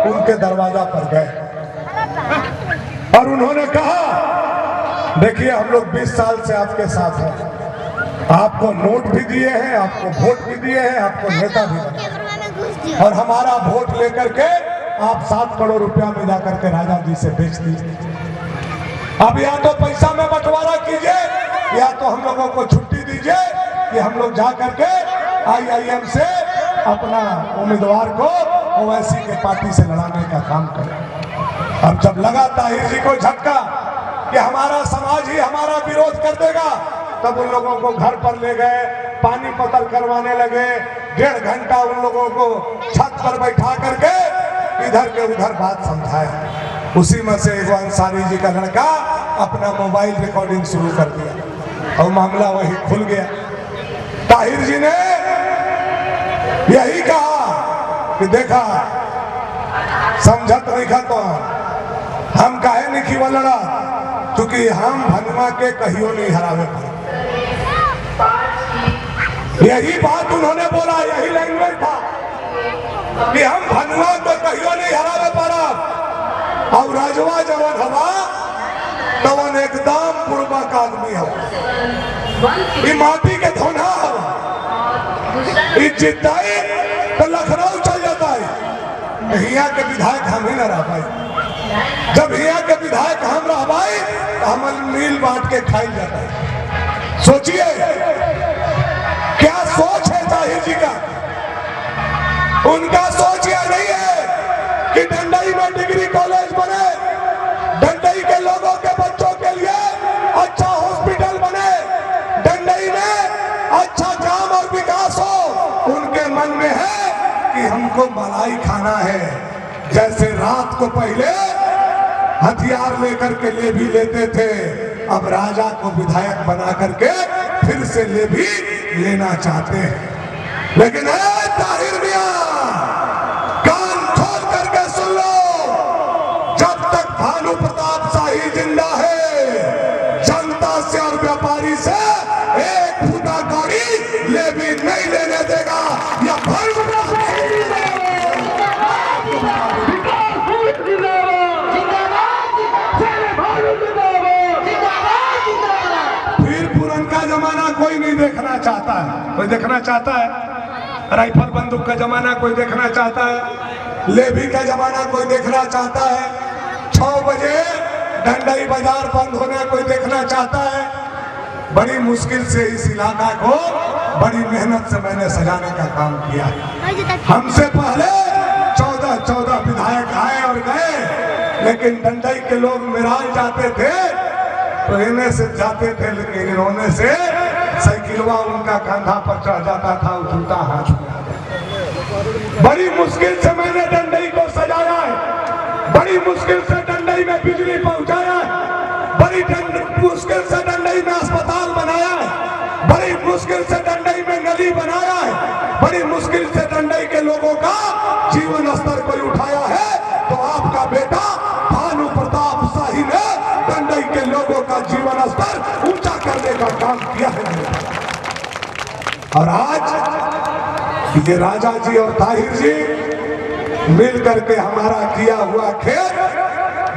उनके दरवाजा पर गए और उन्होंने कहा, देखिए हम लोग 20 साल से आपके साथ हैं, आपको नोट भी दिए हैं, आपको वोट भी दिए हैं, आपको नेता भी बनाए, और हमारा वोट लेकर के आप 7 करोड़ रुपया में जाकर के राजा जी से बेच दीजिए। अब या तो पैसा में बंटवारा कीजिए या तो हम लोगों को छुट्टी दीजिए कि हम लोग जा करके IIM से अपना उम्मीदवार को ओवैसी के पार्टी से लड़ाने का काम करें। अब जब लगा ताहिर जी को झटका कि हमारा समाज ही हमारा विरोध कर देगा, तब उन लोगों को घर पर ले गए, पानी पतल करवाने लगे, 1.5 घंटा उन लोगों को छत पर बैठा करके इधर के उधर बात समझाए। उसी में से एगो अंसारी जी का लड़का अपना मोबाइल रिकॉर्डिंग शुरू कर दिया और मामला वही खुल गया। ताहिर जी ने यही कहा कि देखा समझत नहीं खा तो हम काहे नहीं की लड़ा, क्योंकि हम भनुआ के कहियो नहीं हरावे पाए। यही बात उन्होंने बोला, यही लैंग्वेज था कि हम भनुआ को कहियो नहीं हरावे पारा। और राजवा जवन हवा तवन एकदम पूर्वक आदमी हवा, माटी के धोना हवा, जिताई तो लखनऊ चल जाता है। हिया के विधायक हम ही न रह पाए, जब हिया के विधायक हम रह पाए तो हम मिल बांट के खाई जाता है। सोचिए क्या सोच है ताहिर जी का। उनका सोच यह नहीं है कि डंडई में डिग्री कॉलेज बने, डंडई के लोगों के बच्चों के लिए अच्छा हॉस्पिटल बने, डंडई में अच्छा काम और विकास हो। उनके मन में है कि हमको मलाई खाना है। जैसे रात को पहले हथियार लेकर के ले भी लेते थे, अब राजा को विधायक बना करके फिर से ले भी लेना चाहते हैं। लेकिन ताहिर मियां कान खोल करके सुन लो, जब तक भानु प्रताप शाही जिंदा है, जनता से और व्यापारी से एक फूटा गाड़ी ले भी नहीं लेने देगा। या भानु प्रताप फिर पुरनका जमाना कोई नहीं देखना चाहता है। कोई देखना चाहता है राइफल बंदूक का जमाना, कोई देखना चाहता है लेवी का जमाना, कोई देखना चाहता है 6 बजे डंडई बाजार बंद होना, कोई देखना चाहता है। बड़ी मुश्किल से इस इलाका को बड़ी मेहनत से मैंने सजाने का काम किया। हमसे पहले 14 विधायक आए और गए, लेकिन डंडई के लोग मिराल जाते थे तो इन्हें से जाते थे, लेकिन इन्होंने से साइकिलवा उनका कंधा पर चढ़ जाता था, उठता हाथ। बड़ी मुश्किल से मैंने डंडई को सजाया है, बड़ी मुश्किल से डंडई में बिजली पहुंचाया है, बड़ी मुश्किल से डंडई में अस्पताल बनाया है, बड़ी मुश्किल से डंडई में नली बनाया है, बड़ी मुश्किल से डंडई के लोगों का जीवन स्तर कोई उठाया है। तो आपका बेटा भानु प्रताप शाही ने डंडई के लोगों का जीवन स्तर ऊंचा करने का काम किया है। और आज ये राजा जी और ताहिर जी मिल करके हमारा किया हुआ खेल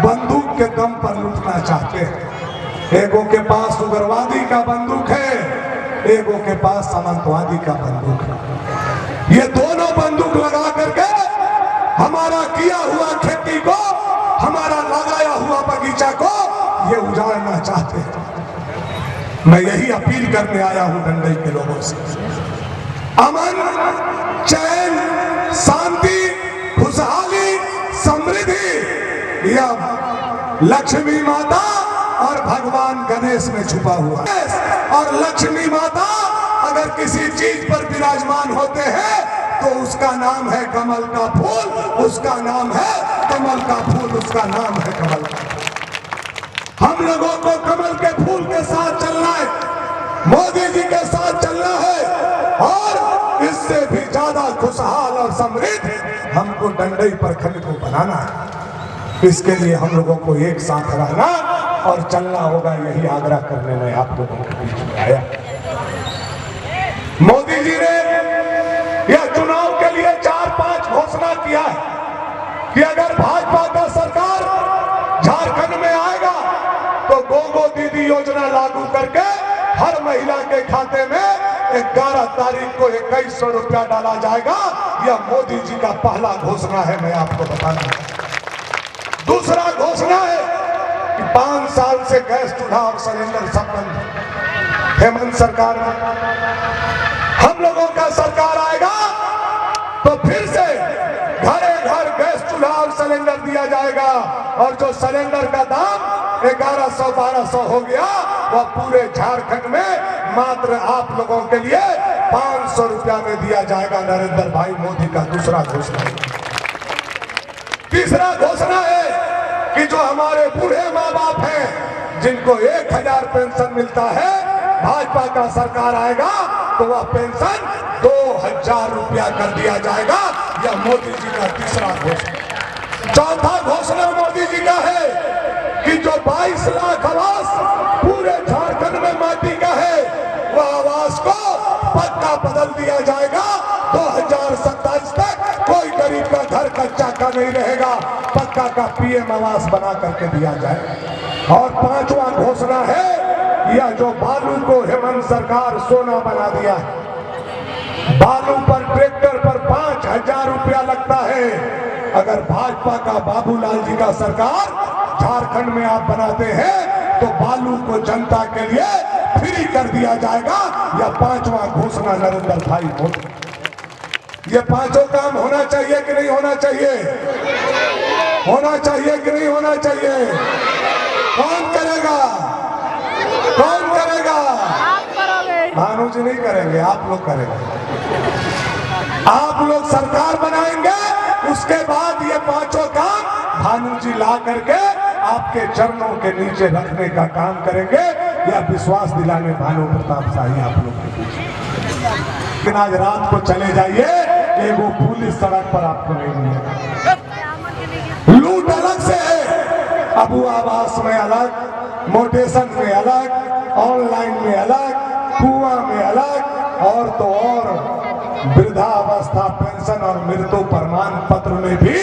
बंदूक के दम पर लूटना चाहते हैं। एगो के पास उग्रवादी का बंदूक है, एगो के पास सामंतवादी का बंदूक है। ये दोनों बंदूक लगा करके हमारा किया हुआ खेती को, हमारा लगाया हुआ बगीचा को ये उजाड़ना चाहते हैं। मैं यही अपील करने आया हूं डंडई के लोगों से, अमन, चैन, शांति, खुशहाली, समृद्धि यह लक्ष्मी माता और भगवान गणेश में छुपा हुआ है। और लक्ष्मी माता अगर किसी चीज पर विराजमान होते हैं तो उसका नाम है कमल का फूल, उसका नाम है कमल का फूल, उसका नाम है कमल का। हम लोगों को कमल के फूल के साथ चलना है, मोदी जी के साथ चलना है, और इससे भी ज्यादा खुशहाल और समृद्ध हमको डंडई प्रखंड को बनाना है। इसके लिए हम लोगों को एक साथ रहना और चलना होगा। यही आग्रह करने में आप लोगों के बीच में आया। मोदी जी ने यह चुनाव के लिए 4-5 घोषणा किया है कि अगर भाजपा का सरकार झारखंड में आएगा तो गोगो दीदी योजना लागू करके हर महिला के खाते में 11 तारीख को 2100 रुपया डाला जाएगा। यह मोदी जी का पहला घोषणा है, मैं आपको बता दूं। दूसरा घोषणा है कि 5 साल से गैस चूल्हा और सिलेंडर सब बंद। हेमंत सरकार में हम लोगों का सरकार आएगा तो फिर से घरे घर गैस चूल्हा और सिलेंडर दिया जाएगा, और जो सिलेंडर का दाम 1100-1200 हो गया वह पूरे झारखंड में मात्र आप लोगों के लिए 500 रुपया में दिया जाएगा। नरेंद्र भाई मोदी का दूसरा घोषणा है। तीसरा घोषणा है कि जो हमारे बूढ़े माँ बाप हैं जिनको 1000 पेंशन मिलता है, भाजपा का सरकार आएगा तो वह पेंशन 2000 रुपया कर दिया जाएगा। यह मोदी जी का तीसरा घोषणा। चौथा घोषणा मोदी जी का है कि जो 22 लाख आवास पूरे झारखंड में माटी का है, वह आवास को पक्का बदल दिया जाएगा। 2027 तक कोई गरीब का घर कच्चा का नहीं रहेगा, पक्का का पीएम आवास बना करके दिया जाए। और पांचवा घोषणा है यह जो बालू को हेमंत सरकार सोना बना दिया है, बालू पर ट्रैक्टर पर 5000 रुपया लगता है। अगर भाजपा का बाबूलाल जी का सरकार झारखंड में आप बनाते हैं तो बालू को जनता के लिए फ्री कर दिया जाएगा। यह पांचवा घोषणा नरेंद्र भाई मोदी। ये पांचों काम होना चाहिए कि नहीं होना चाहिए? होना चाहिए कि नहीं होना चाहिए? कौन करेगा? कौन करेगा? भानु जी नहीं करेंगे, आप लोग करेंगे। आप लोग सरकार बनाएंगे, उसके बाद ये पांचों काम भानु जी ला करके आपके चरणों के नीचे रखने का काम करेंगे। या विश्वास दिलाने भानु प्रताप शाही आप लोग के पीछे। लेकिन आज रात को चले जाइए, एक वो पुलिस सड़क पर आपको नहीं मिलेगा। लूट अलग से है, अबू आवास में अलग, मोटेशन में अलग, ऑनलाइन में अलग, कुआं में अलग, और तो और वृद्धावस्था पेंशन और मृत्यु प्रमाण पत्र में भी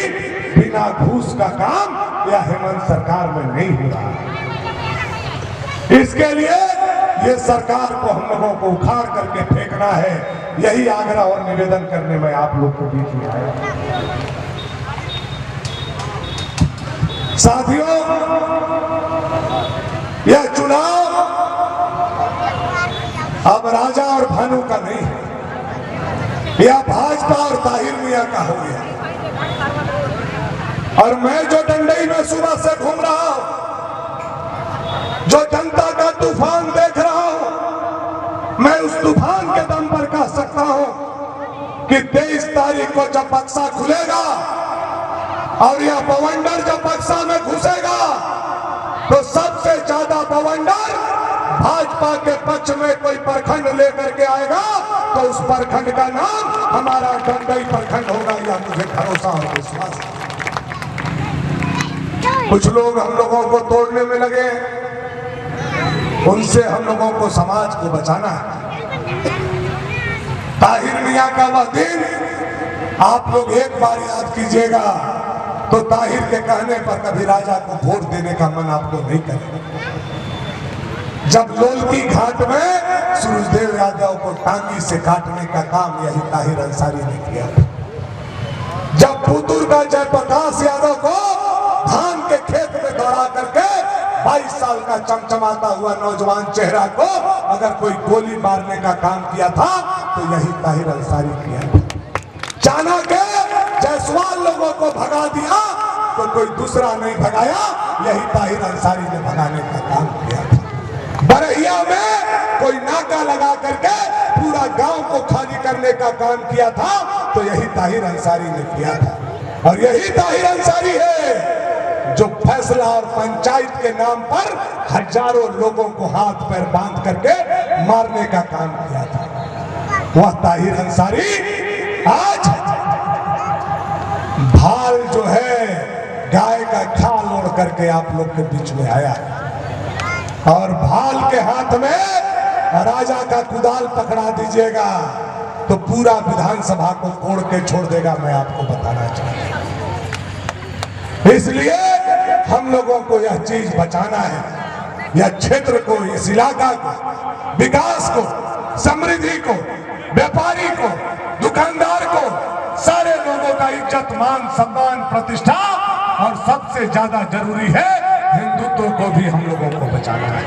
बिना घूस का काम या हेमंत सरकार में नहीं हो रहा। इसके लिए ये सरकार को हम लोगों को उखाड़ करके फेंकना है। यही आग्रह और निवेदन करने में आप लोग के बीच में आया। साथियों, यह चुनाव अब राजा और भानु का नहीं है, यह भाजपा और ताहिर मियां का हो गया। और मैं जो डंडई में सुबह से घूम रहा हूं, जो जनता का तूफान देख रहा हूं, मैं उस तूफान के दम पर कह सकता हूं कि 23 तारीख को जब बक्सा खुलेगा और यह बवंडर जब बक्सा में घुसेगा तो सबसे ज्यादा बवंडर भाजपा के पक्ष में कोई प्रखंड लेकर के आएगा तो उस प्रखंड का नाम हमारा डंडई प्रखंड होगा। यह मुझे भरोसा और विश्वास है। कुछ लोग हम लोगों को तोड़ने में लगे, उनसे हम लोगों को समाज को बचाना है। ताहिर मियां का वह दिन आप लोग एक बार याद कीजिएगा तो ताहिर के कहने पर कभी राजा को वोट देने का मन आपको नहीं करेगा। जब लोलकी घाट में सूरजदेव यादव को टांगी से काटने का काम यही ताहिर अंसारी ने किया। जब पुतुर का जयप्रकाश यादव को धान के खेत में दौड़ा करके 22 साल का चमचमाता हुआ नौजवान चेहरा को अगर कोई गोली मारने का काम किया था तो यही ताहिर अंसारी किया। चाणक्य जायसवाल लोगों को भगा दिया तो कोई दूसरा नहीं भगाया, यही ताहिर अंसारी ने भगाने का काम किया था। बरहिया में कोई नाका लगा करके पूरा गांव को खाली करने का काम किया था तो यही ताहिर अंसारी ने किया था। और यही ताहिर अंसारी है जो फैसला और पंचायत के नाम पर हजारों लोगों को हाथ पैर बांध करके मारने का काम किया था। वह ताहिर अंसारी आज भाल जो है गाय का खाल ओढ़ करके आप लोग के बीच में आया है और भाल के हाथ में राजा का कुदाल पकड़ा दीजिएगा तो पूरा विधानसभा को कोड़ के छोड़ देगा। मैं आपको बताना चाहता हूं इसलिए हम लोगों को यह चीज बचाना है, यह क्षेत्र को, इस इलाका को, विकास को, समृद्धि को, व्यापारी को, दुकानदार को, सारे लोगों का इज्जत, मान, सम्मान, प्रतिष्ठा और सबसे ज्यादा जरूरी है हिंदुत्व को भी हम लोगों को बचाना है।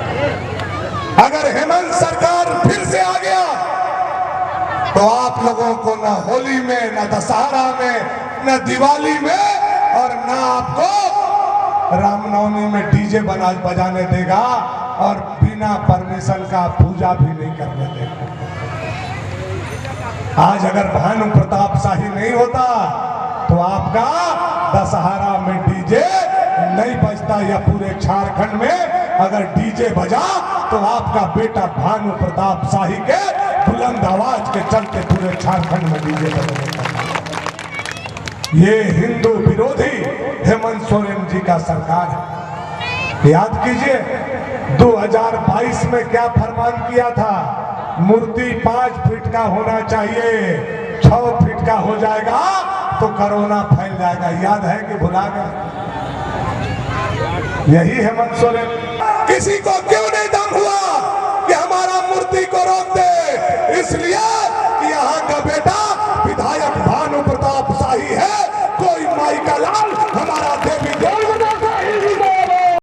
अगर हेमंत सरकार फिर से आ गया तो आप लोगों को न होली में, न दशहरा में, न दिवाली में और न आपको रामनवमी में डीजे बजाने देगा और बिना परमिशन का पूजा भी नहीं करने देगा। आज अगर भानु प्रताप शाही नहीं होता तो आपका दशहरा में डीजे नहीं बजता, या पूरे झारखंड में अगर डीजे बजा तो आपका बेटा भानु प्रताप शाही के बुलंद आवाज के चलते पूरे झारखंड में डीजे बजने। ये हिंदू विरोधी हेमंत सोरेन जी का सरकार है। याद कीजिए 2022 में क्या फरमान किया था, मूर्ति 5 फीट का होना चाहिए, 6 फीट का हो जाएगा तो कोरोना फैल जाएगा। याद है कि भुला गए? यही हेमंत सोरेन। किसी को क्यों नहीं दम हुआ कि हमारा मूर्ति को रोक दे? इसलिए कि यहाँ का बेटा